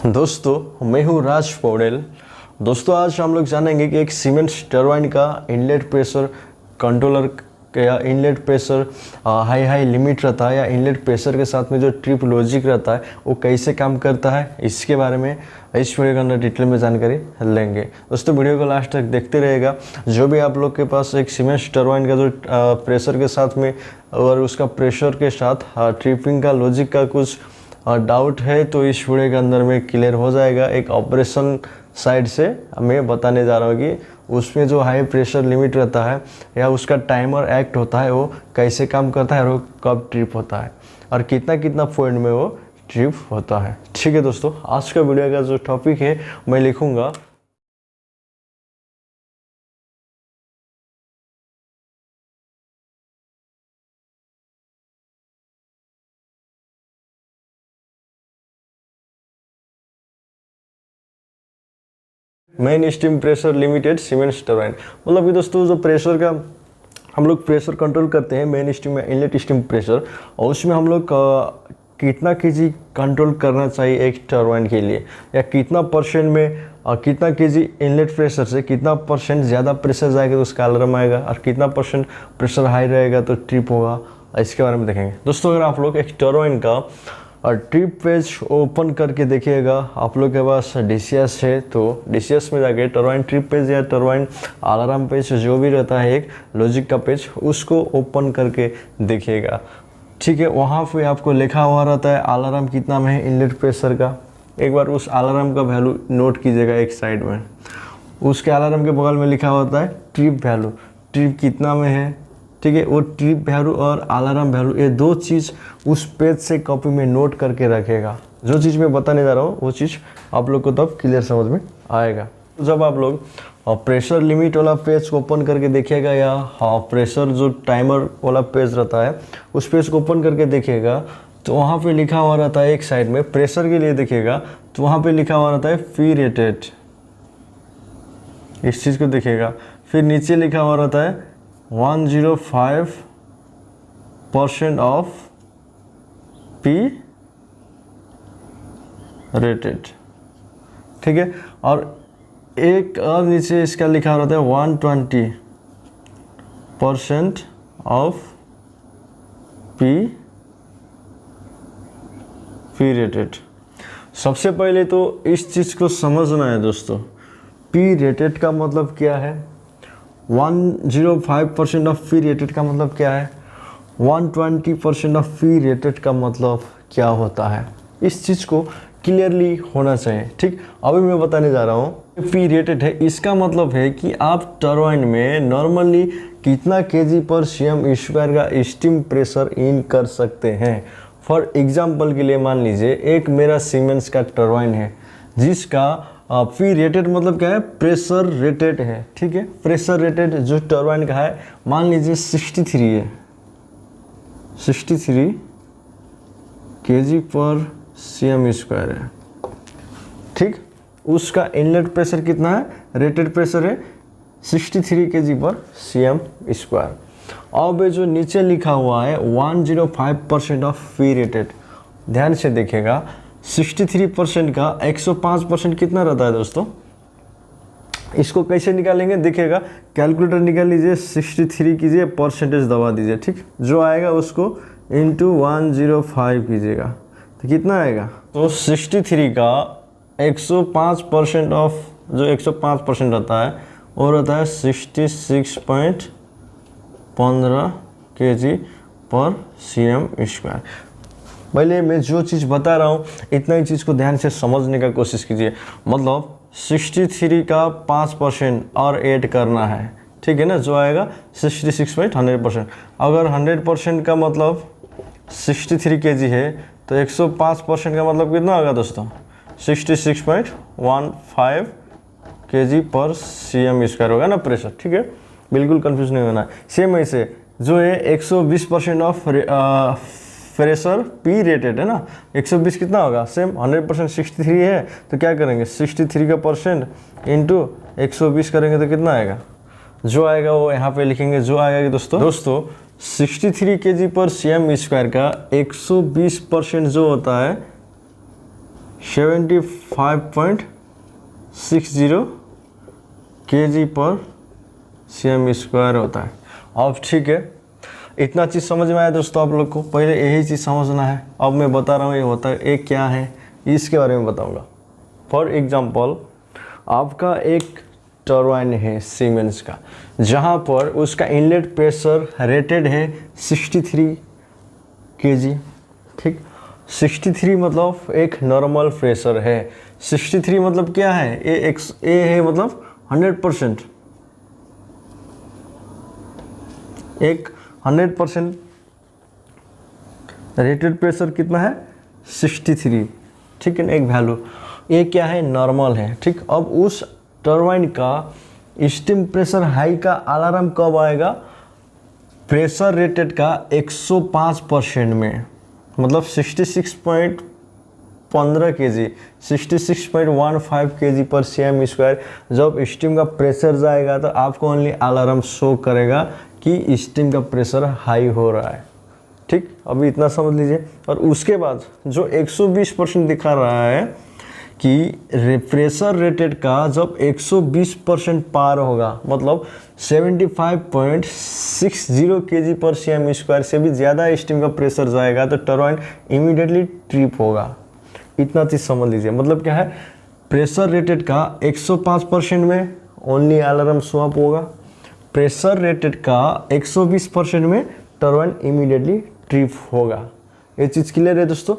दोस्तों मैं हूँ राज पौडेल। दोस्तों आज हम लोग जानेंगे कि एक सीमेंस टरबाइन का इनलेट प्रेशर कंट्रोलर या इनलेट प्रेशर हाई लिमिट रहता है या इनलेट प्रेशर के साथ में जो ट्रिप लॉजिक रहता है वो कैसे काम करता है, इसके बारे में इस वीडियो के अंदर डिटेल में जानकारी लेंगे। दोस्तों वीडियो को लास्ट तक देखते रहेगा। जो भी आप लोग के पास एक सीमेंस टरबाइन का जो प्रेशर के साथ में और उसका प्रेशर के साथ ट्रिपिंग का लॉजिक का कुछ डाउट है तो इस वीडियो के अंदर में क्लियर हो जाएगा। एक ऑपरेशन साइड से मैं बताने जा रहा हूँ कि उसमें जो हाई प्रेशर लिमिट रहता है या उसका टाइमर एक्ट होता है वो कैसे काम करता है और वो कब ट्रिप होता है और कितना कितना पॉइंट में वो ट्रिप होता है। ठीक है दोस्तों, आज का वीडियो का जो टॉपिक है मैं लिखूँगा main steam pressure limited siemens turbine. मतलब कि दोस्तों जो प्रेशर का हम लोग प्रेशर कंट्रोल करते हैं मेन स्टीम या इनलेट स्टीम प्रेशर, और उसमें हम लोग कितना केजी कंट्रोल करना चाहिए एक टरबाइन के लिए, या कितना परसेंट में कितना केजी इनलेट प्रेशर से कितना परसेंट ज़्यादा प्रेशर जाएगा तो उसका अलार्म आएगा और कितना परसेंट प्रेशर हाई रहेगा तो ट्रिप होगा, इसके बारे में देखेंगे। दोस्तों अगर आप लोग एक टरबाइन का और ट्रिप पेज ओपन करके देखिएगा, आप लोग के पास DCS है तो DCS में जाके टरबाइन ट्रिप पेज या टरबाइन अलार्म पेज जो भी रहता है एक लॉजिक का पेज, उसको ओपन करके देखिएगा। ठीक है, वहाँ पे आपको लिखा हुआ रहता है अलार्म कितना में है इनलेट प्रेशर का। एक बार उस अलार्म का वैल्यू नोट कीजिएगा एक साइड में। उसके अलार्म के बगल में लिखा होता है ट्रिप वैल्यू, ट्रिप कितना में है। ठीक है, वो ट्रिप वैल्यू और अलार्म वैल्यू ये दो चीज़ उस पेज से कॉपी में नोट करके रखेगा। जो चीज़ मैं बताने जा रहा हूँ वो चीज़ आप लोग को तब क्लियर समझ में आएगा। जब आप लोग प्रेशर लिमिट वाला पेज को ओपन करके देखिएगा या प्रेशर जो टाइमर वाला पेज रहता है उस पेज को ओपन करके देखिएगा तो वहाँ पे लिखा हुआ रहता है एक साइड में प्रेशर के लिए देखिएगा तो वहाँ पे लिखा हुआ रहता है फी रेटेड, इस चीज़ को देखिएगा। फिर नीचे लिखा हुआ रहता है 105% ऑफ पी रेटेड। ठीक है, और एक और नीचे इसका लिखा रहता है 120% ऑफ पी रेटेड। सबसे पहले तो इस चीज़ को समझना है दोस्तों, पी रेटेड का मतलब क्या है, 105% ऑफ फी रेटेड का मतलब क्या है, 120% ऑफ फी रेटेड का मतलब क्या होता है, इस चीज़ को क्लियरली होना चाहिए। ठीक, अभी मैं बताने जा रहा हूँ फी रेटेड है, इसका मतलब है कि आप टरबाइन में नॉर्मली कितना केजी पर सीएम स्क्वायर का स्टीम प्रेशर इन कर सकते हैं। फॉर एग्जाम्पल के लिए मान लीजिए एक मेरा सीमेंस का टरबाइन है जिसका फी रेटेड मतलब क्या है, प्रेशर रेटेड है। ठीक है, प्रेशर रेटेड जो टरबाइन का है मान लीजिए 63 है, 63 केजी पर सीएम स्क्वायर है। ठीक, उसका इनलेट प्रेशर कितना है, रेटेड प्रेशर है 63 केजी पर सीएम स्क्वायर। अब जो नीचे लिखा हुआ है 105% ऑफ फी रेटेड, ध्यान से देखिएगा 63% का 105% कितना रहता है दोस्तों। इसको कैसे निकालेंगे देखिएगा, कैलकुलेटर निकाल लीजिए, 63 कीजिए, परसेंटेज दबा दीजिए। ठीक, जो आएगा उसको इंटू 105 कीजिएगा तो कितना आएगा, तो 63 का 105% ऑफ जो 105% रहता है वो रहता है 66.15 केजी पर सीएम स्क्वायर। पहले मैं जो चीज़ बता रहा हूँ इतना ही चीज़ को ध्यान से समझने का कोशिश कीजिए। मतलब 63 का 5% और ऐड करना है, ठीक है ना, जो आएगा 66.100%। अगर 100% का मतलब 63 केजी है तो 105% का मतलब कितना होगा दोस्तों, 66.15 केजी पर सीएम स्क्वायर होगा ना प्रेशर। ठीक है, बिल्कुल कंफ्यूज नहीं होना है। सेम ऐसे जो है 120% ऑफ प्रेशर पी रेटेड है ना, 120 कितना होगा, सेम 100% 63 है तो क्या करेंगे 63 का परसेंट इंटू 120 करेंगे तो कितना आएगा, जो आएगा वो यहाँ पे लिखेंगे। जो आएगा कि दोस्तों 63 केजी पर सीएम स्क्वायर का 120% जो होता है 75.60 kg पर cm स्क्वायर होता है। अब ठीक है, इतना चीज़ समझ में आया दोस्तों आप लोग को। पहले यही चीज़ समझना है, अब मैं बता रहा हूँ ये होता है, ये क्या है इसके बारे में बताऊँगा। फॉर एग्जांपल आपका एक टरबाइन है सीमेंस का, जहाँ पर उसका इनलेट प्रेशर रेटेड है 63 kg। ठीक, 63 मतलब एक नॉर्मल प्रेशर है। 63 मतलब क्या है, ए है मतलब 100%, एक 100% रेटेड प्रेशर कितना है 63। ठीक है ना, एक वैल्यू, ये क्या है नॉर्मल है। ठीक, अब उस टरबाइन का स्टीम प्रेशर हाई का अलार्म कब आएगा, प्रेशर रेटेड का 105% में, मतलब 66.15 kg, 66.15 kg पर cm स्क्वायर। जब स्टीम का प्रेशर जाएगा तो आपको ओनली अलार्म शो करेगा कि स्टीम का प्रेशर हाई हो रहा है। ठीक, अभी इतना समझ लीजिए। और उसके बाद जो 120% दिखा रहा है कि प्रेशर रेटेड का जब 120% पार होगा, मतलब 75.60 kg पर cm स्क्वायर से भी ज़्यादा स्टीम का प्रेशर जाएगा तो टरबाइन इमीडिएटली ट्रिप होगा। इतना चीज़ समझ लीजिए। मतलब क्या है, प्रेशर रेटेड का 105% में ओनली अलार्म शो अप होगा, प्रेशर रेटेड का 120% में टरबाइन इमीडिएटली ट्रिप होगा। ये चीज़ क्लियर है दोस्तों।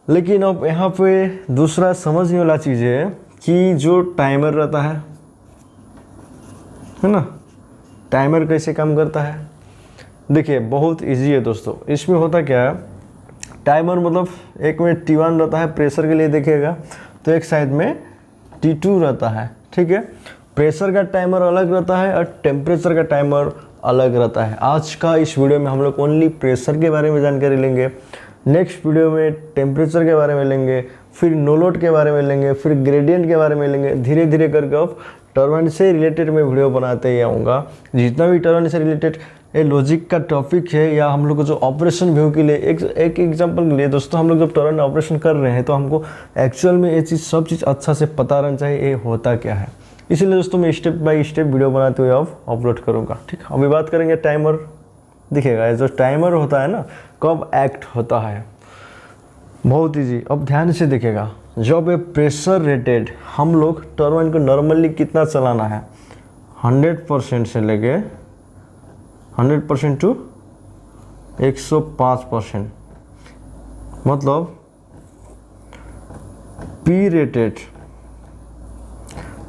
लेकिन अब यहाँ पे दूसरा समझने वाला चीज़ है कि जो टाइमर रहता है ना, टाइमर कैसे काम करता है। देखिए बहुत इजी है दोस्तों। इसमें होता क्या है, टाइमर मतलब एक में T1 रहता है प्रेशर के लिए देखिएगा, तो एक साइड में T2 रहता है। ठीक है, प्रेशर का टाइमर अलग रहता है और टेम्परेचर का टाइमर अलग रहता है। आज का इस वीडियो में हम लोग ओनली प्रेशर के बारे में जानकारी लेंगे, नेक्स्ट वीडियो में टेम्परेचर के बारे में लेंगे, फिर नो लोड के बारे में लेंगे, फिर ग्रेडियंट के बारे में लेंगे। धीरे धीरे करके अब टरबाइन से रिलेटेड मैं वीडियो बनाते ही आऊँगा। जितना भी टरबाइन से रिलेटेड ये लॉजिक का टॉपिक है या हम लोग को जो ऑपरेशन व्यू के लिए एक एग्जांपल के लिए दोस्तों, हम लोग जब टरबाइन ऑपरेशन कर रहे हैं तो हमको एक्चुअल में ये चीज़ सब चीज़ अच्छा से पता रहना चाहिए ये होता क्या है। इसीलिए दोस्तों मैं स्टेप बाय स्टेप वीडियो बनाते हुए अब अपलोड करूँगा। ठीक, अभी बात करेंगे टाइमर। दिखेगा जो टाइमर होता है ना, कब एक्ट होता है, बहुत इजी। अब ध्यान से देखिएगा, जब ये प्रेशर रेटेड हम लोग टरबाइन को नॉर्मली कितना चलाना है, 100% से लेके 100% टू 105%, मतलब पी रेटेड।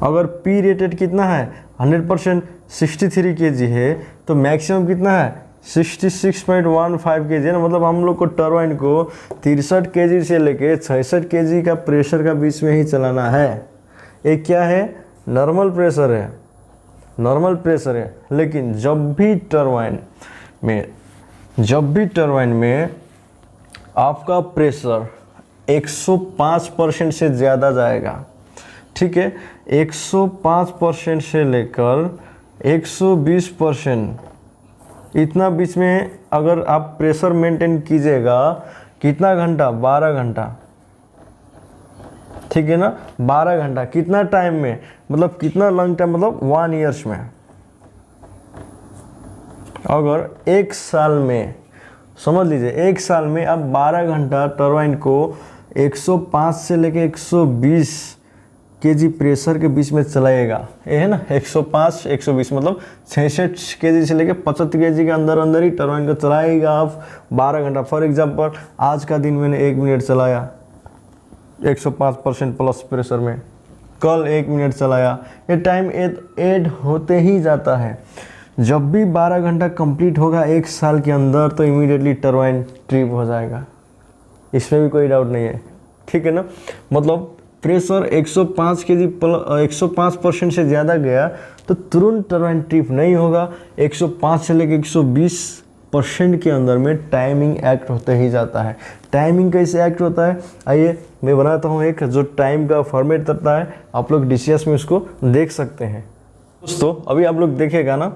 अगर पी रेटेड कितना है 100% 63 kg है तो मैक्सिमम कितना है 66.15 kg है ना। मतलब हम लोग को टरबाइन को 63 kg से लेके 66 kg का प्रेशर का बीच में ही चलाना है। ये क्या है, नॉर्मल प्रेशर है, नॉर्मल प्रेशर है। लेकिन जब भी टरबाइन में आपका प्रेशर 105% से ज़्यादा जाएगा, ठीक है, 105% से लेकर 120%, इतना बीच में अगर आप प्रेशर मेंटेन कीजिएगा, कितना घंटा, 12 घंटा। ठीक है ना, 12 घंटा कितना टाइम में, मतलब कितना लॉन्ग टाइम, मतलब 1 ईयर्स में। अगर एक साल में, समझ लीजिए एक साल में आप 12 घंटा टरबाइन को 105 से लेके 120 kg प्रेशर के बीच में चलाइएगा, ये है ना 105 120, मतलब 66 kg से लेके 75 kg के अंदर अंदर ही टरबाइन को चलाएगा आप 12 घंटा। फॉर एग्जांपल आज का दिन मैंने 1 मिनट चलाया 105% प्लस प्रेशर में, कल 1 मिनट चलाया, ये टाइम ऐड होते ही जाता है। जब भी 12 घंटा कंप्लीट होगा एक साल के अंदर तो इमीडिएटली टरबाइन ट्रिप हो जाएगा, इसमें भी कोई डाउट नहीं है। ठीक है ना, मतलब प्रेशर 105 kg 105% से ज़्यादा गया तो तुरंत टरबाइन ट्रिप नहीं होगा। 105 से लेकर 120% के अंदर में टाइमिंग एक्ट होते ही जाता है। टाइमिंग कैसे एक्ट होता है, आइए मैं बनाता हूँ एक जो टाइम का फॉर्मेट करता है, आप लोग DCS में उसको देख सकते हैं। दोस्तों अभी आप लोग देखेगा ना,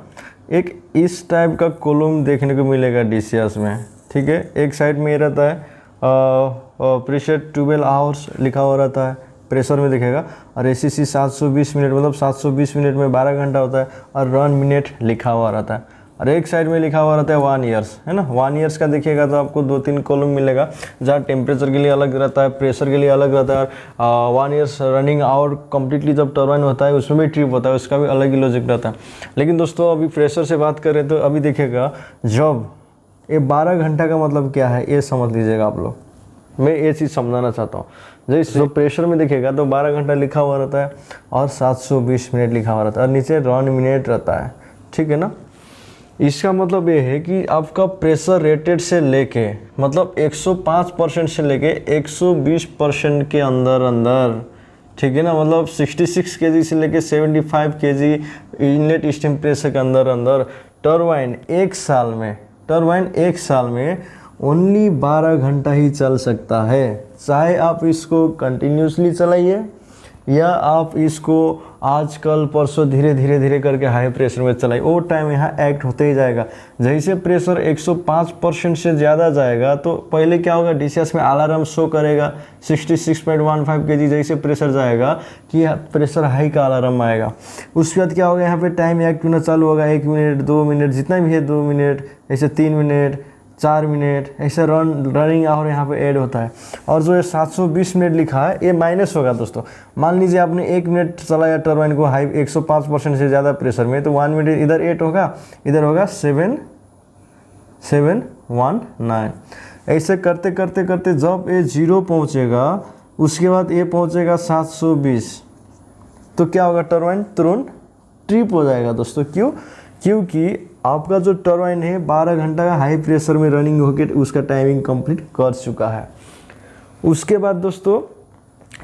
एक इस टाइप का कॉलम देखने को मिलेगा DCS में। ठीक है, एक साइड में ये रहता है प्रेशर 12 आवर्स लिखा हुआ रहता है, प्रेशर में दिखेगा। और ACC 720 मिनट, मतलब 720 मिनट में 12 घंटा होता है। और रन मिनट लिखा हुआ रहता है। और एक साइड में लिखा हुआ रहता है 1 ईयर्स, है ना। 1 ईयर्स का देखिएगा तो आपको 2-3 कॉलम मिलेगा, जहाँ टेम्परेचर के लिए अलग रहता है, प्रेशर के लिए अलग रहता है। 1 ईयर्स रनिंग आवर कम्प्लीटली जब टरबाइन होता है उसमें भी ट्रिप होता है, उसका भी अलग ही लॉजिक रहता है। लेकिन दोस्तों अभी प्रेशर से बात करें तो अभी देखिएगा, जब ये 12 घंटा का मतलब क्या है ये समझ लीजिएगा आप लोग। मैं ये चीज़ समझाना चाहता हूँ। जैसे जो प्रेशर में देखिएगा तो 12 घंटा लिखा हुआ रहता है और 720 मिनट लिखा हुआ रहता है और नीचे रन मिनट रहता है, ठीक है ना। इसका मतलब ये है कि आपका प्रेशर रेटेड से लेके, मतलब 105% से लेके 120% के अंदर, ठीक है ना। मतलब 66 kg से लेके 75 kg इनलेट स्टीम प्रेशर के अंदर टरबाइन एक साल में ओनली 12 घंटा ही चल सकता है। चाहे आप इसको कंटिन्यूसली चलाइए या आप इसको आजकल परसों धीरे करके हाई प्रेशर में चलाइए, वो टाइम यहाँ एक्ट होते ही जाएगा। जैसे प्रेशर 105% से ज़्यादा जाएगा तो पहले क्या होगा, DCS में अलार्म शो करेगा 66.15 kg। जैसे प्रेशर जाएगा कि प्रेशर हाई का अलार्म आएगा। उसके बाद क्या होगा, यहाँ पे टाइम एक्ट होना चालू होगा, 1 मिनट 2 मिनट जितना भी है, 2 मिनट ऐसे 3 मिनट 4 मिनट ऐसे रनिंग आवर यहाँ पे ऐड होता है। और जो ये 720 मिनट लिखा है ये माइनस होगा दोस्तों। मान लीजिए आपने 1 मिनट चलाया टरबाइन को हाई 105% से ज़्यादा प्रेशर में, तो 1 मिनट इधर 8 होगा, इधर होगा 719। ऐसे करते जब ये 0 पहुँचेगा उसके बाद ये पहुँचेगा 720, तो क्या होगा, टरबाइन तुरंत ट्रिप हो जाएगा दोस्तों। क्योंकि आपका जो टरबाइन है 12 घंटा का हाई प्रेशर में रनिंग होकर उसका टाइमिंग कंप्लीट कर चुका है। उसके बाद दोस्तों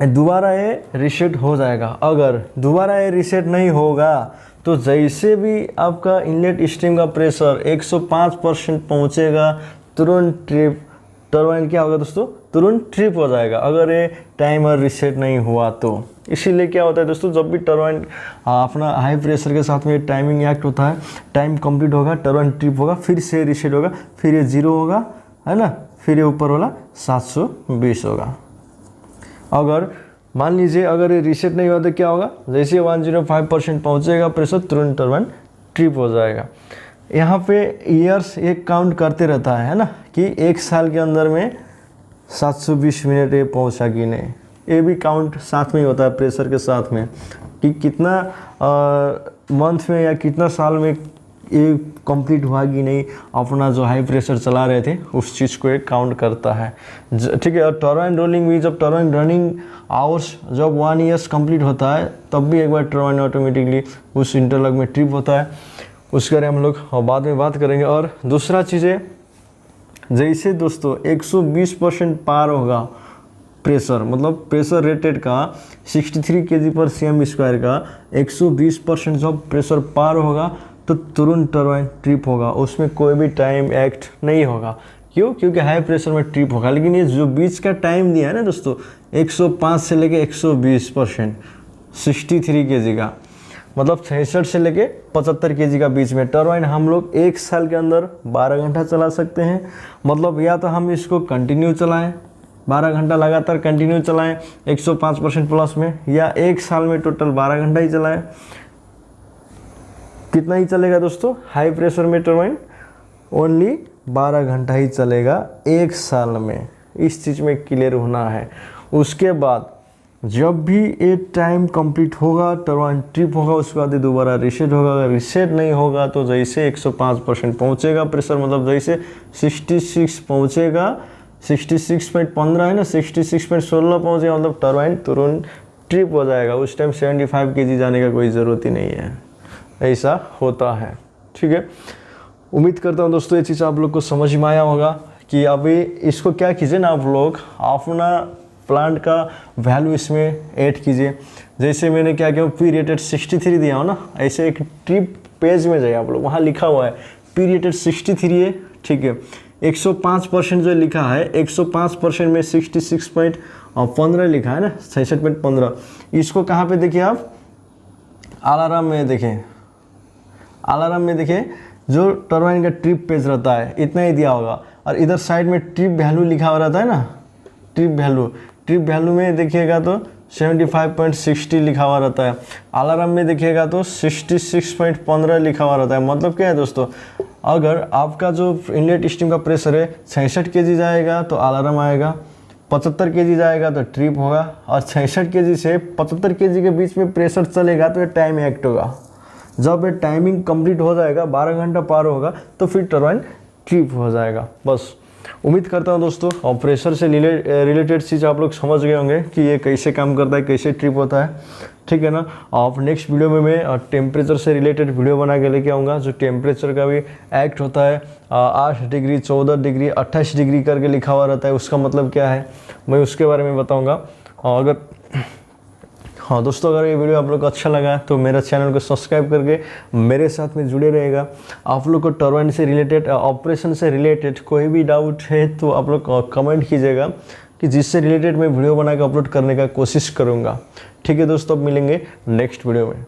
दोबारा ये रीसेट हो जाएगा। अगर दोबारा ये रीसेट नहीं होगा तो जैसे भी आपका इनलेट स्ट्रीम का प्रेशर 105% पहुंचेगा, तुरंत ट्रिप, टरबाइन क्या होगा दोस्तों, तुरंत ट्रिप हो जाएगा अगर ये टाइमर रीसेट नहीं हुआ तो। इसीलिए क्या होता है दोस्तों, जब भी टरबाइन अपना हाई प्रेशर के साथ में टाइमिंग एक्ट होता है, टाइम कंप्लीट होगा, टरबाइन ट्रिप होगा, फिर से रीसेट होगा, फिर ये 0 होगा, है ना, फिर ये ऊपर वाला 720 होगा। अगर मान लीजिए अगर ये रीसेट नहीं हुआ तो क्या होगा, जैसे 105% पहुँचेगा प्रेशर, तुरंत टरबाइन ट्रिप हो जाएगा। यहाँ पे ईयर्स एक काउंट करते रहता है ना, कि 1 साल के अंदर में 720 मिनट ये पहुँचा कि नहीं, ये भी काउंट साथ में ही होता है प्रेशर के साथ में, कि कितना मंथ में या कितना साल में ये कंप्लीट हुआ कि नहीं अपना जो हाई प्रेशर चला रहे थे उस चीज़ को एक काउंट करता है, ठीक है। और टरबाइन रोलिंग भी, जब टरबाइन रनिंग आवर्स जब 1 ईयर्स कंप्लीट होता है तब भी एक बार टरबाइन ऑटोमेटिकली उस इंटरलॉक में ट्रिप होता है। उसके बारे में हम लोग बाद में बात करेंगे। और दूसरा चीज़ें, जैसे दोस्तों 120% पार होगा प्रेशर, मतलब प्रेशर रेटेड का 63 kg/cm² का 120% जब प्रेशर पार होगा तो तुरंत टरबाइन ट्रिप होगा, उसमें कोई भी टाइम एक्ट नहीं होगा। क्यों? क्योंकि हाई प्रेशर में ट्रिप होगा। लेकिन ये जो बीच का टाइम दिया है ना दोस्तों, 105 से लेके 120%, 63 kg का, मतलब 66 से लेके 75 kg का बीच में टरबाइन हम लोग 1 साल के अंदर 12 घंटा चला सकते हैं। मतलब या तो हम इसको कंटिन्यू चलाएं, 12 घंटा लगातार कंटिन्यू चलाएं 105% प्लस में, या 1 साल में टोटल 12 घंटा ही चलाएं। कितना ही चलेगा दोस्तों हाई प्रेशर में टरबाइन? ओनली 12 घंटा ही चलेगा 1 साल में। इस चीज़ में क्लियर होना है। उसके बाद जब भी ये टाइम कंप्लीट होगा, टरबाइन ट्रिप होगा, उसके बाद दोबारा रीसेट होगा। अगर रीसेट नहीं होगा तो जैसे 105% पहुँचेगा प्रेशर, मतलब जैसे 66 पहुँचेगा, 66.15 है ना, 66.16 पहुँचेगा, मतलब टरबाइन तुरंत ट्रिप हो जाएगा। उस टाइम 75 kg जाने का कोई ज़रूरत ही नहीं है। ऐसा होता है, ठीक है। उम्मीद करता हूँ दोस्तों ये चीज़ आप लोग को समझ में आया होगा कि अभी इसको क्या कीजिए ना, आप लोग अपना प्लांट का वैल्यू इसमें ऐड कीजिए। जैसे मैंने क्या किया, पी रेटेड 63 दिया हो ना, ऐसे एक ट्रिप पेज में जाइए आप लोग, वहाँ लिखा हुआ है पी रेटेड 63 है, ठीक है। 105% जो लिखा है, 105% में 66.15 लिखा है ना, 66.15। इसको कहाँ पे देखिए आप, अलार्म में देखें, अलार्म में देखें जो टरबाइन का ट्रिप पेज रहता है, इतना ही दिया होगा। और इधर साइड में ट्रिप वैल्यू लिखा हुआ रहता है ना, ट्रिप वैल्यू में देखिएगा तो 75.60 लिखा हुआ रहता है। अलार्म में देखिएगा तो 66.15 लिखा हुआ रहता है। मतलब क्या है दोस्तों, अगर आपका जो इनलेट स्टीम का प्रेशर है 66 kg जाएगा तो अलार्म आएगा, 75 kg जाएगा तो ट्रिप होगा, और 66 kg से 75 kg के बीच में प्रेशर चलेगा तो ये टाइम एक्ट होगा। जब ये टाइमिंग कंप्लीट हो जाएगा, 12 घंटा पार होगा, तो फिर टरबाइन ट्रिप हो जाएगा। बस उम्मीद करता हूँ दोस्तों और प्रेशर से रिलेटेड चीज़ आप लोग समझ गए होंगे कि ये कैसे काम करता है, कैसे ट्रिप होता है, ठीक है ना। और नेक्स्ट वीडियो में मैं टेम्परेचर से रिलेटेड वीडियो बना के लेके आऊँगा, जो टेम्परेचर का भी एक्ट होता है। 8 डिग्री, 14 डिग्री, 28 डिग्री करके लिखा हुआ रहता है, उसका मतलब क्या है मैं उसके बारे में बताऊँगा। अगर हाँ दोस्तों, अगर ये वीडियो आप लोग को अच्छा लगा तो मेरा चैनल को सब्सक्राइब करके मेरे साथ में जुड़े रहेगा। आप लोग को टरबाइन से रिलेटेड, ऑपरेशन से रिलेटेड कोई भी डाउट है तो आप लोग कमेंट कीजिएगा, कि जिससे रिलेटेड मैं वीडियो बना के अपलोड करने का कोशिश करूँगा। ठीक है दोस्तों, अब मिलेंगे नेक्स्ट वीडियो में।